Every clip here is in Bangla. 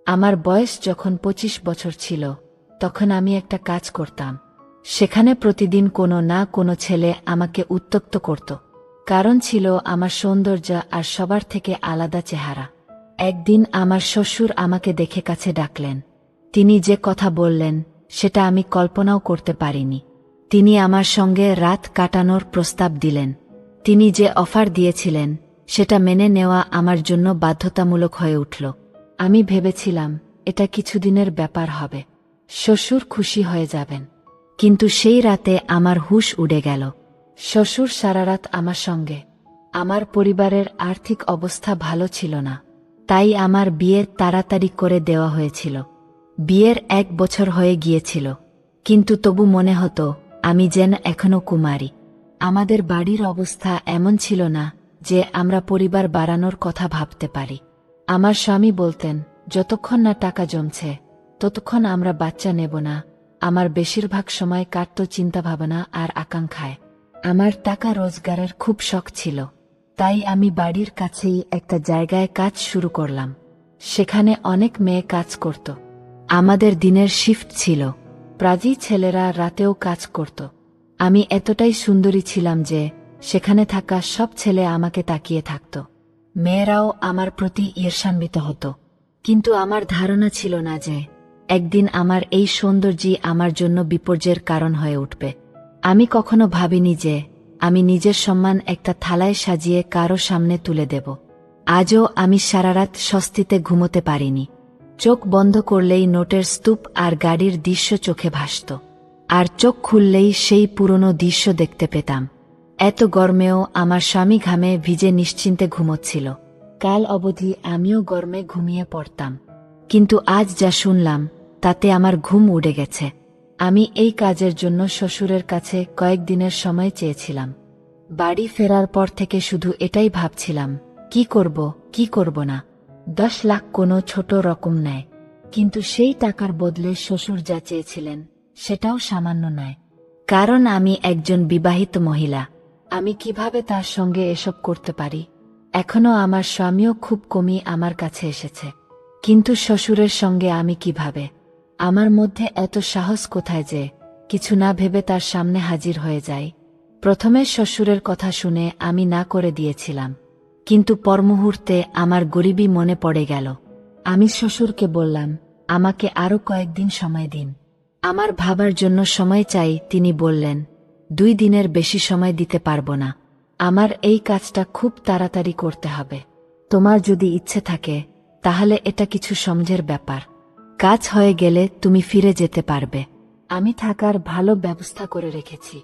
আমার বয়স যখন 25 বছর ছিল তখন আমি একটা কাজ করতাম। সেখানে প্রতিদিন কোনো না কোনো ছেলে আমাকে উত্ত্যক্ত করত। কারণ ছিল আমার সৌন্দর্য আর সবার থেকে আলাদা চেহারা। একদিন আমার শ্বশুর আমাকে দেখে কাছে ডাকলেন। তিনি যে কথা বললেন সেটা আমি কল্পনাও করতে পারিনি। তিনি আমার সঙ্গে রাত কাটানোর প্রস্তাব দিলেন। তিনি যে অফার দিয়েছিলেন সেটা মেনে নেওয়া আমার জন্য বাধ্যতামূলক হয়ে উঠল। আমি ভেবেছিলাম এটা কিছুদিনের ব্যাপার হবে, শ্বশুর খুশি হয়ে যাবেন। কিন্তু সেই রাতে আমার হুঁশ উড়ে গেল। শ্বশুর সারা রাত আমার সঙ্গে। আমার পরিবারের আর্থিক অবস্থা ভালো ছিল না, তাই আমার বিয়ে তাড়াতাড়ি করে দেওয়া হয়েছিল। বিয়ের 1 বছর হয়ে গিয়েছিল, কিন্তু তবু মনে হতো আমি যেন এখনো কুমারী। আমাদের বাড়ির অবস্থা এমন ছিল না যে আমরা পরিবার বাড়ানোর কথা ভাবতে পারি। আমার স্বামী বলতেন, যতক্ষণ না টাকা জমছে ততক্ষণ আমরা বাচ্চা নেব না। আমার বেশিরভাগ সময় কাটত চিন্তাভাবনা আর আকাঙ্ক্ষায়। আমার টাকা রোজগারের খুব শখ ছিল, তাই আমি বাড়ির কাছেই একটা জায়গায় কাজ শুরু করলাম। সেখানে অনেক মেয়ে কাজ করত। আমাদের দিনের শিফট ছিল, প্রায়ই ছেলেরা রাতেও কাজ করত। আমি এতটাই সুন্দরী ছিলাম যে সেখানে থাকা সব ছেলে আমাকে তাকিয়ে থাকত। মেয়েরাও আমার প্রতি ঈর্ষান্বিত হতো। কিন্তু আমার ধারণা ছিল না যে একদিন আমার এই সৌন্দর্যই আমার জন্য বিপর্যয়ের কারণ হয়ে উঠবে। আমি কখনো ভাবিনি যে আমি নিজের সম্মান একটা থালায় সাজিয়ে কারো সামনে তুলে দেব। আজও আমি সারারাত স্বস্তিতে ঘুমোতে পারিনি। চোখ বন্ধ করলেই নোটের স্তূপ আর গাড়ির দৃশ্য চোখে ভাসত, আর চোখ খুললেই সেই পুরনো দৃশ্য দেখতে পেতাম। এত গরমেও আমার স্বামী ঘামে ভিজে নিশ্চিন্তে ঘুমোচ্ছিল। কাল অবধি আমিও গরমে ঘুমিয়ে পড়তাম, কিন্তু আজ যা শুনলাম তাতে আমার ঘুম উড়ে গেছে। আমি এই কাজের জন্য শ্বশুরের কাছে কয়েকদিনের সময় চেয়েছিলাম। বাড়ি ফেরার পর থেকে শুধু এটাই ভাবছিলাম, কি করব না। 10 লাখ কোনো ছোট রকম নয়, কিন্তু সেই টাকার বদলে শ্বশুর যা চেয়েছিলেন সেটাও সামান্য নয়। কারণ আমি একজন বিবাহিত মহিলা। আমি কিভাবে তার সঙ্গে এসব করতে পারি? এখনো আমার স্বামীও খুব কমই আমার কাছে এসেছে, কিন্তু শ্বশুরের সঙ্গে আমি কিভাবে? আমার মধ্যে এত সাহস কোথায় যে কিছু না ভেবে তার সামনে হাজির হয়ে যাই? প্রথমে শ্বশুরের কথা শুনে আমি না করে দিয়েছিলাম, কিন্তু পরমুহূর্তে আমার গরিবই মনে পড়ে গেল। আমি শ্বশুরকে বললাম, আমাকে আরো কয়েকদিন সময় দিন, আমার ভাবার জন্য সময় চাই। তিনি বললেন, 2 দিনের বেশি সময় দিতে পারবো না। আমার এই কাজটা খুব তাড়াতাড়ি করতে হবে। তোমার যদি ইচ্ছে থাকে তাহলে এটা কিছু সমঝের ব্যাপার। কাজ হয়ে গেলে তুমি ফিরে যেতে পারবে। আমি থাকার ভালো ব্যবস্থা করে রেখেছি।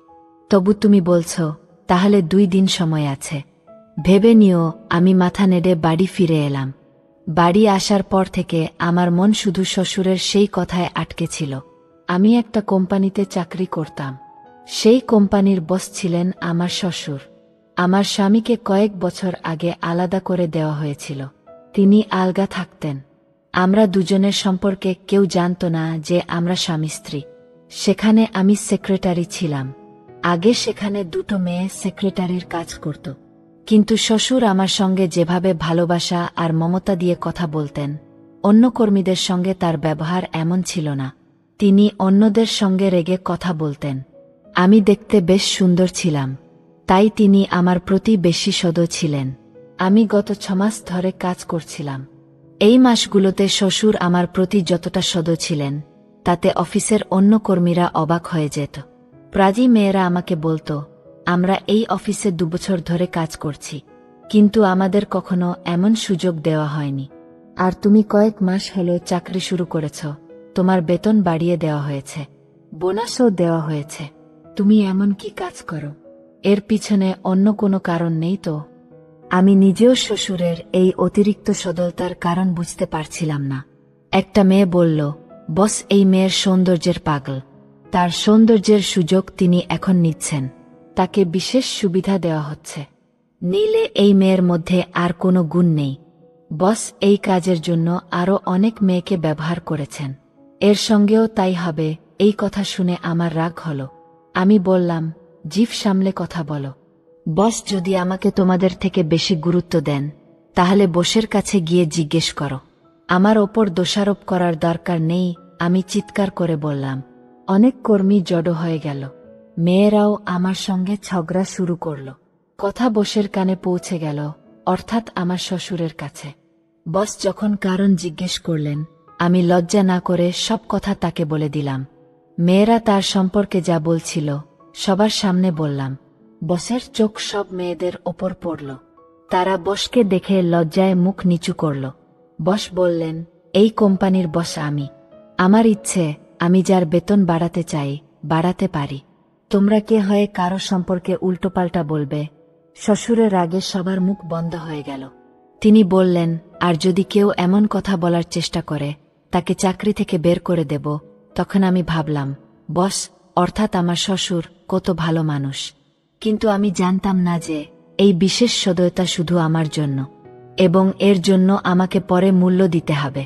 তবু তুমি বলছো, তাহলে 2 দিন সময় আছে। ভেবে নিও। আমি মাথা নেড়ে বাড়ি ফিরে এলাম। বাড়ি আসার পর থেকে আমার মন শুধু শ্বশুরের সেই কথায় আটকে ছিল। আমি একটা কোম্পানিতে চাকরি করতাম। সেই কোম্পানির বস ছিলেন আমার শ্বশুর। আমার স্বামীকে কয়েক বছর আগে আলাদা করে দেওয়া হয়েছিল। তিনি আলগা থাকতেন। আমরা দুজনের সম্পর্কে কেউ জানত না যে আমরা স্বামী স্ত্রী। সেখানে আমি সেক্রেটারি ছিলাম। আগে সেখানে 2টো মেয়ে সেক্রেটারির কাজ করত, কিন্তু শ্বশুর আমার সঙ্গে যেভাবে ভালোবাসা আর মমতা দিয়ে কথা বলতেন, অন্য কর্মীদের সঙ্গে তার ব্যবহার এমন ছিল না। তিনি অন্যদের সঙ্গে রেগে কথা বলতেন। আমি দেখতে বেশ সুন্দর ছিলাম, তাই তিনি আমার প্রতি বেশি সদয় ছিলেন। আমি গত 6 মাস ধরে কাজ করছিলাম। এই মাসগুলোতে শ্বশুর আমার প্রতি যতটা সদয় ছিলেন তাতে অফিসের অন্য কর্মীরা অবাক হয়ে যেত। প্রায়ই মেয়েরা আমাকে বলতো, আমরা এই অফিসে 2 বছর ধরে কাজ করছি, কিন্তু আমাদের কখনো এমন সুযোগ দেওয়া হয়নি। আর তুমি কয়েক মাস হলো চাকরি শুরু করেছ, তোমার বেতন বাড়িয়ে দেওয়া হয়েছে, বোনাসও দেওয়া হয়েছে। তুমি এমন কি কাজ করো? এর পিছনে অন্য কোনো কারণ নেই তো? আমি নিজেও শ্বশুরের এই অতিরিক্ত সদয়তার কারণ বুঝতে পারছিলাম না। একটা মেয়ে বলল, বস এই মেয়ের সৌন্দর্যের পাগল। তার সৌন্দর্যের সুযোগ তিনি এখন নিচ্ছেন। তাকে বিশেষ সুবিধা দেওয়া হচ্ছে। নিলে এই মেয়ের মধ্যে আর কোনো গুণ নেই। বস এই কাজের জন্য আরো অনেক মেয়েকে ব্যবহার করেছেন। এর সঙ্গেও তাই হবে। এই কথা শুনে আমার রাগ হলো। আমি বললাম, জিভ সামলে কথা বলো। বস যদি আমাকে তোমাদের থেকে বেশি গুরুত্ব দেন তাহলে বসের কাছে গিয়ে জিজ্ঞেস করো। আমার ওপর দোষারোপ করার দরকার নেই, আমি চিৎকার করে বললাম। অনেক কর্মী জড়ো হয়ে গেল। মেয়েরাও আমার সঙ্গে ঝগড়া শুরু করল। কথা বসের কানে পৌঁছে গেল, অর্থাৎ আমার শ্বশুরের কাছে। বস যখন কারণ জিজ্ঞেস করলেন, আমি লজ্জা না করে সব কথা তাকে বলে দিলাম। মেয়েরা তার সম্পর্কে যা বলছিল সবার সামনে বললাম। বসের চোখ সব মেয়েদের ওপর পড়ল। তারা বসকে দেখে লজ্জায় মুখ নিচু করল। বস বললেন, এই কোম্পানির বস আমি। আমার ইচ্ছে, আমি যার বেতন বাড়াতে চাই বাড়াতে পারি। তোমরা কে হয়ে কারো সম্পর্কে উল্টোপাল্টা বলবে? শ্বশুরের রাগে সবার মুখ বন্ধ হয়ে গেল। তিনি বললেন, আর যদি কেউ এমন কথা বলার চেষ্টা করে তাকে চাকরি থেকে বের করে দেব। তখন আমি ভাবলাম, বস অর্থাৎ আমার শ্বশুর কত ভালো মানুষ, কিন্তু আমি জানতাম না যে এই বিশেষ সদয়তা শুধু আমার জন্য, এবং এর জন্য আমাকে পরে মূল্য দিতে হবে।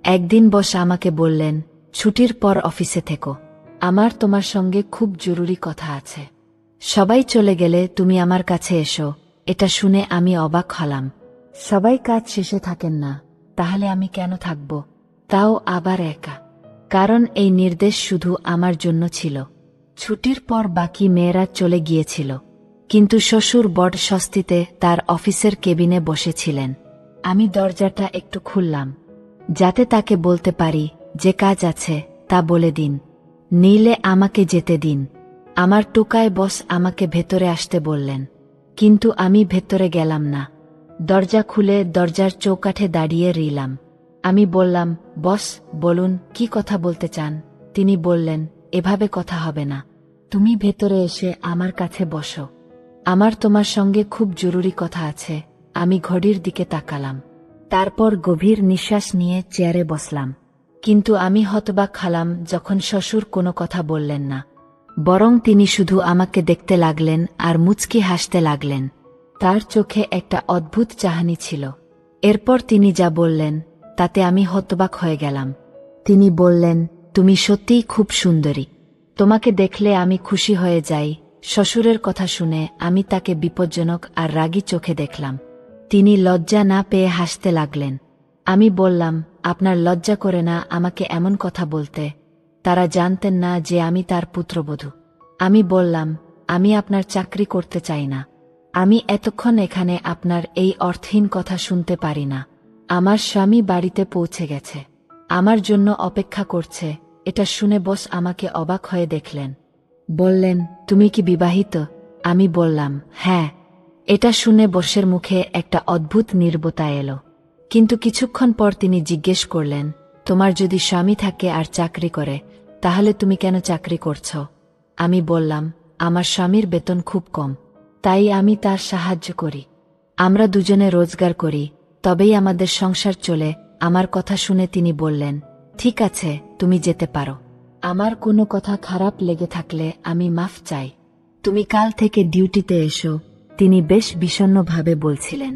একদিন বস আমাকে বললেন, ছুটির পর অফিসে থেকো, আমার তোমার সঙ্গে খুব জরুরি কথা আছে। সবাই চলে গেলে তুমি আমার কাছে এসো। এটা শুনে আমি অবাক হলাম। সবাই কাজ শেষে থাকেন না, তাহলে আমি কেন থাকব, তাও আবার একা? কারণ এই নির্দেশ শুধু আমার জন্য ছিল। ছুটির পর বাকি মেয়েরা চলে গিয়েছিল, কিন্তু শ্বশুর বড় স্বস্তিতে তার অফিসের কেবিনে বসেছিলেন। আমি দরজাটা একটু খুললাম, যাতে তাকে বলতে পারি যে কাজ আছে তা বলে দিন, নিলে আমাকে যেতে দিন। আমার টোকায় বস আমাকে ভেতরে আসতে বললেন, কিন্তু আমি ভেতরে গেলাম না। দরজা খুলে দরজার চৌকাঠে দাঁড়িয়ে রইলাম। আমি বললাম, বস বলুন, কি কথা বলতে চান? তিনি বললেন, এভাবে কথা হবে না, তুমি ভেতরে এসে আমার কাছে বসো, আমার তোমার সঙ্গে খুব জরুরি কথা আছে। আমি ঘড়ির দিকে তাকালাম, তারপর গভীর নিঃশ্বাস নিয়ে চেয়ারে বসলাম। কিন্তু আমি হতবাক হলাম যখন শ্বশুর কোনো কথা বললেন না, বরং তিনি শুধু আমাকে দেখতে লাগলেন আর মুচকি হাসতে লাগলেন। তার চোখে একটা অদ্ভুত চাহনি ছিল। এরপর তিনি যা বললেন তাতে আমি হতবাক হয়ে গেলাম। তিনি বললেন, তুমি সত্যিই খুব সুন্দরী, তোমাকে দেখলে আমি খুশি হয়ে যাই। শ্বশুরের কথা শুনে আমি তাকে বিপজ্জনক আর রাগী চোখে দেখলাম। তিনি লজ্জা না পেয়ে হাসতে লাগলেন। আমি বললাম, আপনার লজ্জা করে না আমাকে এমন কথা বলতে? তারা জানতেন না যে আমি তার পুত্রবধূ। আমি বললাম, আমি আপনার চাকরি করতে চাই না। আমি এতক্ষণ এখানে আপনার এই অর্থহীন কথা শুনতে পারি না। আমার স্বামী বাড়িতে পৌঁছে গেছে, আমার জন্য অপেক্ষা করছে। এটা শুনে বস আমাকে অবাক হয়ে দেখলেন। বললেন, তুমি কি বিবাহিত? আমি বললাম, হ্যাঁ। এটা শুনে বসের মুখে একটা অদ্ভুত নীরবতা এলো। কিন্তু কিছুক্ষণ পর তিনি জিজ্ঞেস করলেন, তোমার যদি স্বামী থাকে আর চাকরি করে, তাহলে তুমি কেন চাকরি করছ? আমি বললাম, আমার স্বামীর বেতন খুব কম, তাই আমি তার সাহায্য করি। আমরা দুজনে রোজগার করি, তবেই আমাদের সংসার চলে। আমার কথা শুনে তিনি বললেন, ঠিক আছে, তুমি যেতে পারো। আমার কোনো কথা খারাপ লেগে থাকলে আমি মাফ চাই। তুমি কাল থেকে ডিউটিতে এসো। তিনি বেশ বিষণ্ণভাবে বলছিলেন।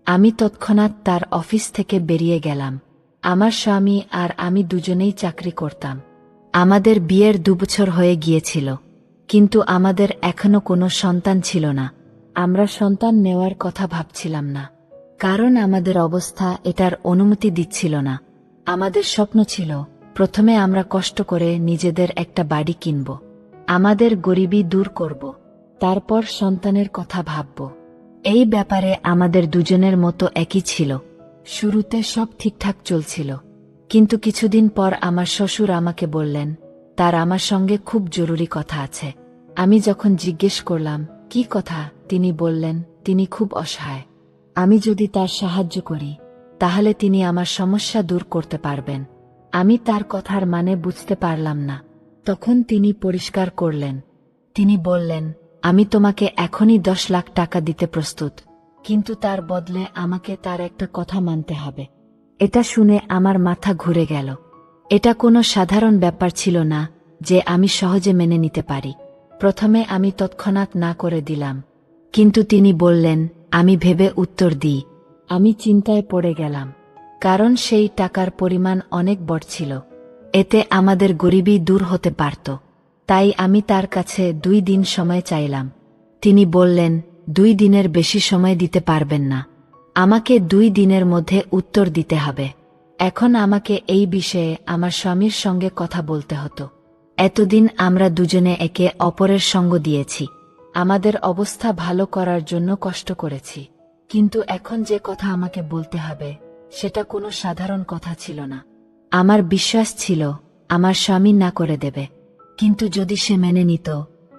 আমি তৎক্ষণাৎ তার অফিস থেকে বেরিয়ে গেলাম। আমার স্বামী আর আমি দুজনেই চাকরি করতাম। আমাদের বিয়ের 2 বছর হয়ে গিয়েছিল, কিন্তু আমাদের এখনো কোনো সন্তান ছিল না। আমরা সন্তান নেওয়ার কথা ভাবছিলাম না, কারণ আমাদের অবস্থা এটার অনুমতি দিচ্ছিল না। আমাদের স্বপ্ন ছিল, প্রথমে আমরা কষ্ট করে নিজেদের একটা বাড়ি কিনব, আমাদের গরিবি দূর করব, তারপর সন্তানের কথা ভাবব। এই ব্যাপারে আমাদের দুজনের মতো একই ছিল। শুরুতে সব ঠিকঠাক চলছিল, কিন্তু কিছুদিন পর আমার শ্বশুর আমাকে বললেন, তার আমার সঙ্গে খুব জরুরি কথা আছে। আমি যখন জিজ্ঞেস করলাম, কি কথা, তিনি বললেন, তিনি খুব অসহায়। আমি যদি তার সাহায্য করি, তাহলে তিনি আমার সমস্যা দূর করতে পারবেন। আমি তার কথার মানে বুঝতে পারলাম না। তখন তিনি পরিষ্কার করলেন। তিনি বললেন, আমি তোমাকে এখনই 10 লাখ টাকা দিতে প্রস্তুত, কিন্তু তার বদলে আমাকে তার একটা কথা মানতে হবে। এটা শুনে আমার মাথা ঘুরে গেল। এটা কোনো সাধারণ ব্যাপার ছিল না যে আমি সহজে মেনে নিতে পারি। প্রথমে আমি তৎক্ষণাৎ না করে দিলাম, কিন্তু তিনি বললেন, আমি ভেবে উত্তর দিই। আমি চিন্তায় পড়ে গেলাম, কারণ সেই টাকার পরিমাণ অনেক বড় ছিল। এতে আমাদের গরিবি দূর হতে পারত। তাই আমি তার কাছে 2 দিন সময় চাইলাম। তিনি বললেন, 2 দিনের বেশি সময় দিতে পারবেন না, আমাকে 2 দিনের মধ্যে উত্তর দিতে হবে। এখন আমাকে এই বিষয়ে আমার স্বামীর সঙ্গে কথা বলতে হতো। এতদিন আমরা দুজনে একে অপরের সঙ্গ দিয়েছি, আমাদের অবস্থা ভালো করার জন্য কষ্ট করেছি, কিন্তু এখন যে কথা আমাকে বলতে হবে সেটা কোনো সাধারণ কথা ছিল না। আমার বিশ্বাস ছিল আমার স্বামী না করে দেবে, কিন্তু যদি সে মেনে নিত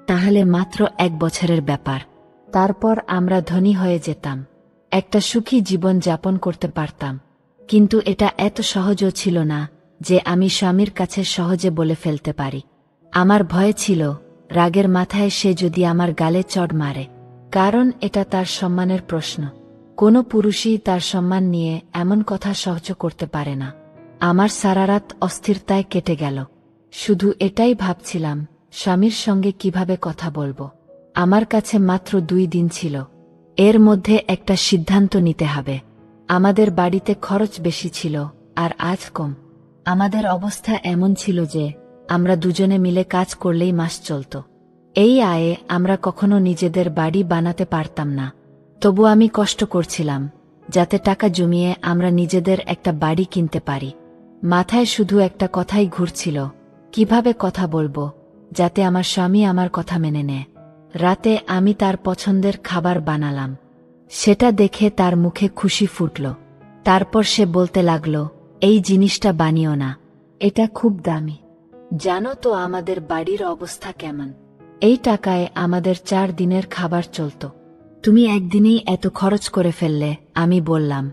তাহলে মাত্র 1 বছরের ব্যাপার, তারপর আমরা ধনী হয়ে যেতাম, একটা সুখী জীবন যাপন করতে পারতাম। কিন্তু এটা এত সহজও ছিল না যে আমি স্বামীর কাছে সহজে বলে ফেলতে পারি। আমার ভয় ছিল রাগের মাথায় সে যদি আমার গালে চড় মারে, কারণ এটা তার সম্মানের প্রশ্ন। কোনো পুরুষই তার সম্মান নিয়ে এমন কথা সহ্য করতে পারে না। আমার সারা রাত অস্থিরতায় কেটে গেল, শুধু এটাই ভাবছিলাম স্বামীর সঙ্গে কিভাবে কথা বলবো। আমার কাছে মাত্র 2 দিন ছিল, এর মধ্যে একটা সিদ্ধান্ত নিতে হবে। আমাদের বাড়িতে খরচ বেশি ছিল আর আজ কম। আমাদের অবস্থা এমন ছিল যে আমরা দুজনে মিলে কাজ করলেই মাস চলত। এই আয়ে আমরা কখনো নিজেদের বাড়ি বানাতে পারতাম না, তবু আমি কষ্ট করছিলাম যাতে টাকা জমিয়ে আমরা নিজেদের একটা বাড়ি কিনতে পারি। মাথায় শুধু একটা কথাই ঘুরছিল, কিভাবে কথা বলবো যাতে আমার স্বামী আমার কথা মেনে নেয়। রাতে আমি তার পছন্দের খাবার বানালাম, সেটা দেখে তার মুখে খুশি ফুটল। তারপর সে বলতে লাগলো, এই জিনিসটা বানিও না, এটা খুব দামি। জানো তো আমাদের বাড়ির অবস্থা কেমন, এই টাকায় আমাদের 4 দিনের খাবার চলত। তুমি একদিনেই এত খরচ করে ফেললে। আমি বললাম,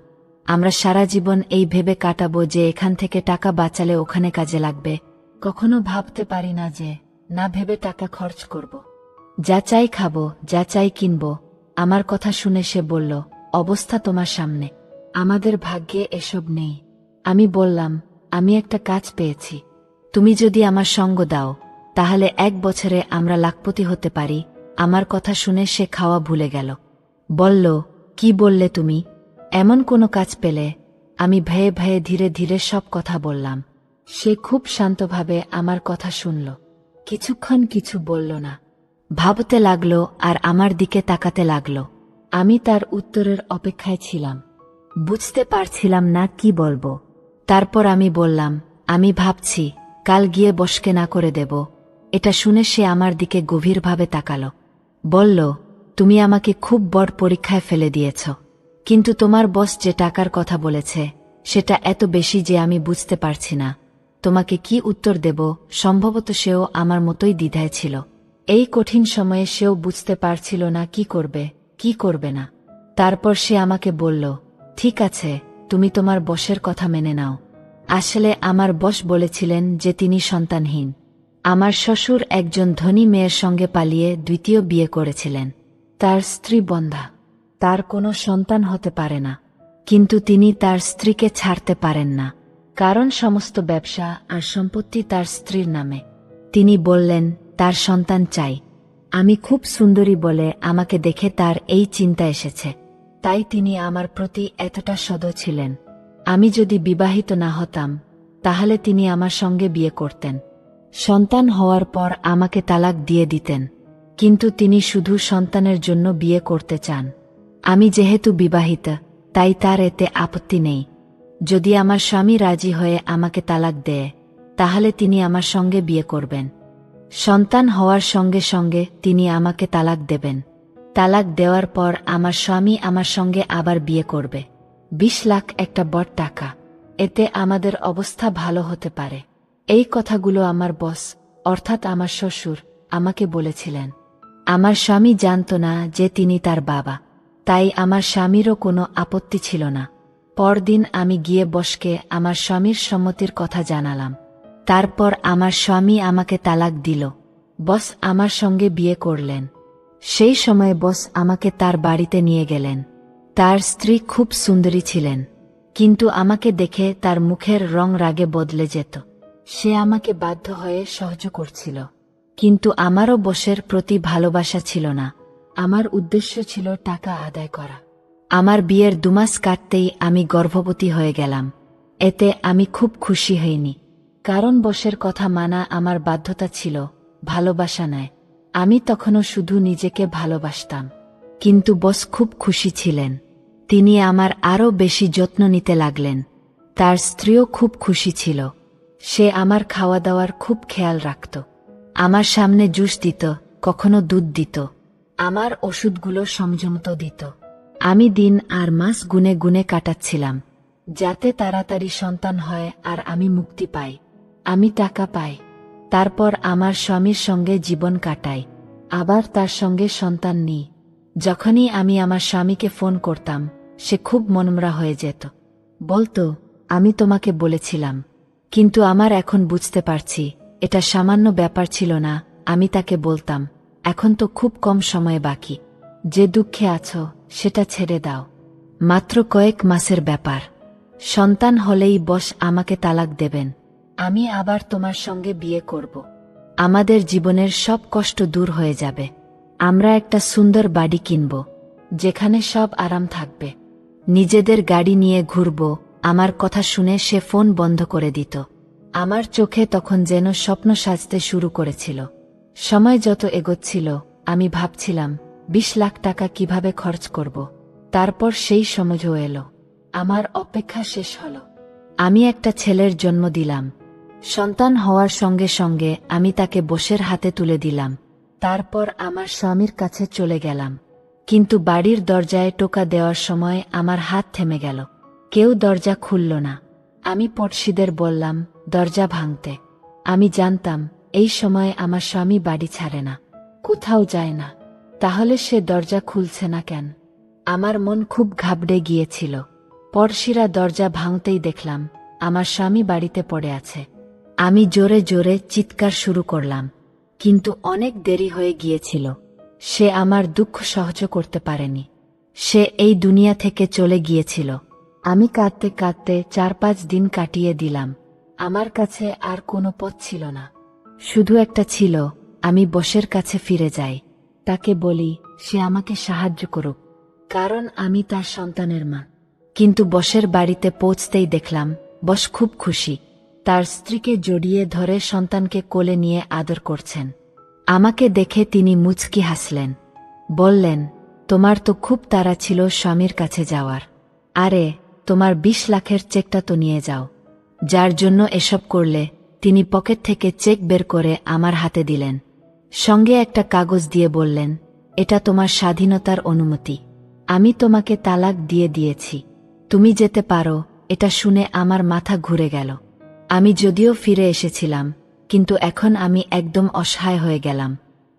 আমরা সারা জীবন এই ভেবে কাটাবো যে এখান থেকে টাকা বাঁচালে ওখানে কাজে লাগবে। কখনো ভাবতে পারি না যে না ভেবে টাকা খরচ করব, যা চাই খাবো, যা চাই কিনব। আমার কথা শুনে সে বলল, অবস্থা তোমার সামনে, আমাদের ভাগ্যে এসব নেই। আমি বললাম, আমি একটা কাজ পেয়েছি, তুমি যদি আমার সঙ্গ দাও তাহলে 1 বছরে আমরা লাখপতি হতে পারি। আমার কথা শুনে সে খাওয়া ভুলে গেল, বলল, কি বললে তুমি? এমন কোনো কাজ পেলে? আমি ভয়ে ভয়ে ধীরে ধীরে সব কথা বললাম। সে খুব শান্তভাবে আমার কথা শুনল, কিছুক্ষণ কিছু বলল না, ভাবতে লাগলো আর আমার দিকে তাকাতে লাগলো। আমি তার উত্তরের অপেক্ষায় ছিলাম, বুঝতে পারছিলাম না কি বলবো। তারপর আমি বললাম, আমি ভাবছি কাল গিয়ে বসকে না করে দেব। এটা শুনে সে আমার দিকে গভীরভাবে তাকালো, বলল, তুমি আমাকে খুব বড় পরীক্ষায় ফেলে দিয়েছ, কিন্তু তোমার বস যে টাকার কথা বলেছে সেটা এত বেশি যে আমি বুঝতে পারছি না তোমাকে কি উত্তর দেব। সম্ভবত সেও আমার মতোই দ্বিধায় ছিল। এই কঠিন সময়ে সেও বুঝতে পারছিল না কি করবে কি করবে না। তারপর সে আমাকে বলল, ঠিক আছে, তুমি তোমার বসের কথা মেনে নাও। আসলে আমার বস বলেছিলেন যে তিনি সন্তানহীন। আমার শ্বশুর একজন ধনী মেয়ের সঙ্গে পালিয়ে 2য় বিয়ে করেছিলেন। তার স্ত্রী বন্ধা, তার কোনো সন্তান হতে পারে না, কিন্তু তিনি তার স্ত্রীকে ছাড়তে পারেন না, কারণ সমস্ত ব্যবসা আর সম্পত্তি তার স্ত্রীর নামে। তিনি বললেন তার সন্তান চাই। আমি খুব সুন্দরী বলে আমাকে দেখে তার এই চিন্তা এসেছে, তাই তিনি আমার প্রতি এতটা সদয় ছিলেন। আমি যদি বিবাহিত না হতাম তাহলে তিনি আমার সঙ্গে বিয়ে করতেন, সন্তান হওয়ার পর আমাকে তালাক দিয়ে দিতেন, কিন্তু তিনি শুধু সন্তানের জন্য বিয়ে করতে চান। আমি যেহেতু বিবাহিতা তাই তার এতে আপত্তি নেই। যদি আমার স্বামী রাজি হয়ে আমাকে তালাক দেয় তাহলে তিনি আমার সঙ্গে বিয়ে করবেন, সন্তান হওয়ার সঙ্গে সঙ্গে তিনি আমাকে তালাক দেবেন। তালাক দেওয়ার পর আমার স্বামী আমার সঙ্গে আবার বিয়ে করবে। 20 লাখ একটা বড় টাকা, এতে আমাদের অবস্থা ভালো হতে পারে। এই কথাগুলো আমার বস অর্থাৎ আমার শ্বশুর আমাকে বলেছিলেন। আমার স্বামী জানত না যে তিনি তার বাবা, তাই আমার স্বামীরও কোনো আপত্তি ছিল না। পরদিন আমি গিয়ে বসকে আমার স্বামীর সম্মতির কথা জানালাম। তারপর আমার স্বামী আমাকে তালাক দিল। বস আমার সঙ্গে বিয়ে করলেন। সেই সময় বস আমাকে তার বাড়িতে নিয়ে গেলেন। তার স্ত্রী খুব সুন্দরী ছিলেন, কিন্তু আমাকে দেখে তার মুখের রং রাগে বদলে যেত। সে আমাকে বাধ্য হয়ে সহ্য করছিল, কিন্তু আমারও বসের প্রতি ভালোবাসা ছিল না। আমার উদ্দেশ্য ছিল টাকা আদায় করা। আমার বিয়ের 2 মাস কাটতেই আমি গর্ভবতী হয়ে গেলাম। এতে আমি খুব খুশি হইনি, কারণ বসের কথা মানা আমার বাধ্যতা ছিল, ভালোবাসা নয়। আমি তখনও শুধু নিজেকে ভালোবাসতাম। কিন্তু বস খুব খুশি ছিলেন। তিনি আমার আরও বেশি যত্ন নিতে লাগলেন। তার স্ত্রীও খুব খুশি ছিল। সে আমার খাওয়া দাওয়ার খুব খেয়াল রাখত। আমার সামনে জুস দিত, কখনো দুধ দিত, আমার ওষুধগুলো সমঝমতো দিত। আমি দিন আর মাস গুনে গুনে কাটাচ্ছিলাম, যাতে তাড়াতাড়ি সন্তান হয় আর আমি মুক্তি পাই। আমি টাকা পাই, তারপর আমার স্বামীর সঙ্গে জীবন কাটাই, আবার তার সঙ্গে সন্তান নিই। যখনই আমি আমার স্বামীকে ফোন করতাম, সে খুব মনমরা হয়ে যেত। বলতো, আমি তোমাকে বলেছিলাম, কিন্তু আমার এখন বুঝতে পারছি এটা সামান্য ব্যাপার ছিল না। আমি তাকে বলতাম, এখন তো খুব কম সময় বাকি, যে দুঃখে আছো সেটা ছেড়ে দাও, মাত্র কয়েক মাসের ব্যাপার, সন্তান হলেই বস আমাকে তালাক দেবেন, আমি আবার তোমার সঙ্গে বিয়ে করব, আমাদের জীবনের সব কষ্ট দূর হয়ে যাবে, আমরা একটা সুন্দর বাড়ি কিনব, যেখানে সব আরাম থাকবে, নিজেদের গাড়ি নিয়ে ঘুরব। আমার কথা শুনে সে ফোন বন্ধ করে দিত। আমার চোখে তখন যেন স্বপ্ন সাজতে শুরু করেছিল। সময় যত এগোচ্ছিল, আমি ভাবছিলাম 20 লাখ টাকা কিভাবে খরচ করব। তারপর সেই সময়ও এলো, আমার অপেক্ষা শেষ হলো। আমি একটা ছেলের জন্ম দিলাম। সন্তান হওয়ার সঙ্গে সঙ্গে আমি তাকে বসের হাতে তুলে দিলাম। তারপর আমার স্বামীর কাছে চলে গেলাম। কিন্তু বাড়ির দরজায় টোকা দেওয়ার সময় আমার হাত থেমে গেল। কেউ দরজা খুলল না। আমি পড়শিদের বললাম দরজা ভাঙতে। আমি জানতাম এই সময় আমার স্বামী বাড়ি ছাড়ে না, কোথাও যায় না। তাহলে সে দরজা খুলছে না কেন? আমার মন খুব ঘাবড়ে গিয়েছিল। পড়শিরা দরজা ভাঙতেই দেখলাম আমার স্বামী বাড়িতে পড়ে আছে। আমি জোরে জোরে চিৎকার শুরু করলাম, কিন্তু অনেক দেরি হয়ে গিয়েছিল। সে আমার দুঃখ সহ্য করতে পারেনি। সে এই দুনিয়া থেকে চলে গিয়েছিল। আমি কাঁদতে কাঁদতে 4-5 দিন কাটিয়ে দিলাম। আমার কাছে আর কোনো পথ ছিল না, শুধু একটা ছিল, আমি বসের কাছে ফিরে যাই, তাকে বলি সে আমাকে সাহায্য করুক, কারণ আমি তার সন্তানের মা। কিন্তু বসের বাড়িতে পৌঁছতেই দেখলাম বস খুব খুশি, তার স্ত্রীকে জড়িয়ে ধরে সন্তানকে কোলে নিয়ে আদর করছেন। আমাকে দেখে তিনি মুচকি হাসলেন, বললেন, তোমার তো খুব তাড়া ছিল স্বামীর কাছে যাওয়ার। আরে, তোমার 20 লাখের চেকটা তো নিয়ে যাও। যার জন্য এসব করলে? তিনি পকেট থেকে চেক বের করে আমার হাতে দিলেন, সঙ্গে একটা কাগজ দিয়ে বললেন, এটা তোমার স্বাধীনতার অনুমতি, আমি তোমাকে তালাক দিয়ে দিয়েছি, তুমি যেতে পারো। এটা শুনে আমার মাথা ঘুরে গেল। আমি যদিও ফিরে এসেছিলাম, কিন্তু এখন আমি একদম অসহায় হয়ে গেলাম,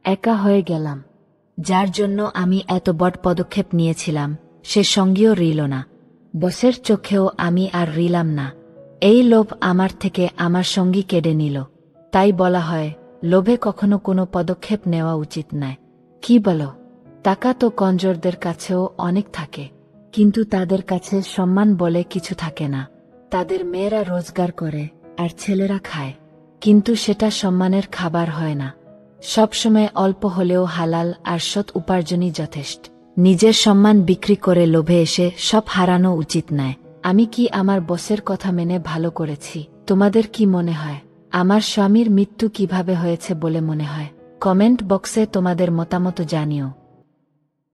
একা হয়ে গেলাম। যার জন্য আমি এত বড় পদক্ষেপ নিয়েছিলাম, সে সঙ্গীও রইল না। বসের চোখেও আমি আর রইলাম না। এই লোভ আমার থেকে আমার সঙ্গী কেড়ে নিল। তাই বলা হয়, লোভে কখনো কোনো পদক্ষেপ নেওয়া উচিত নয়। কি বলো? টাকা তো কঞ্জরদের কাছেও অনেক থাকে, কিন্তু তাদের কাছে সম্মান বলে কিছু থাকে না। তাদের মেয়েরা রোজগার করে আর ছেলেরা খায়, কিন্তু সেটা সম্মানের খাবার হয় না। সবসময় অল্প হলেও হালাল আর সৎ উপার্জনই যথেষ্ট। নিজের সম্মান বিক্রি করে লোভে এসে সব হারানো উচিত নয়। আমি কি আমার বসের কথা মেনে ভালো করেছি? তোমাদের কি মনে হয়? আমার স্বামীর মৃত্যু কিভাবে হয়েছে বলে মনে হয়? কমেন্ট বক্সে তোমাদের মতামত জানিও।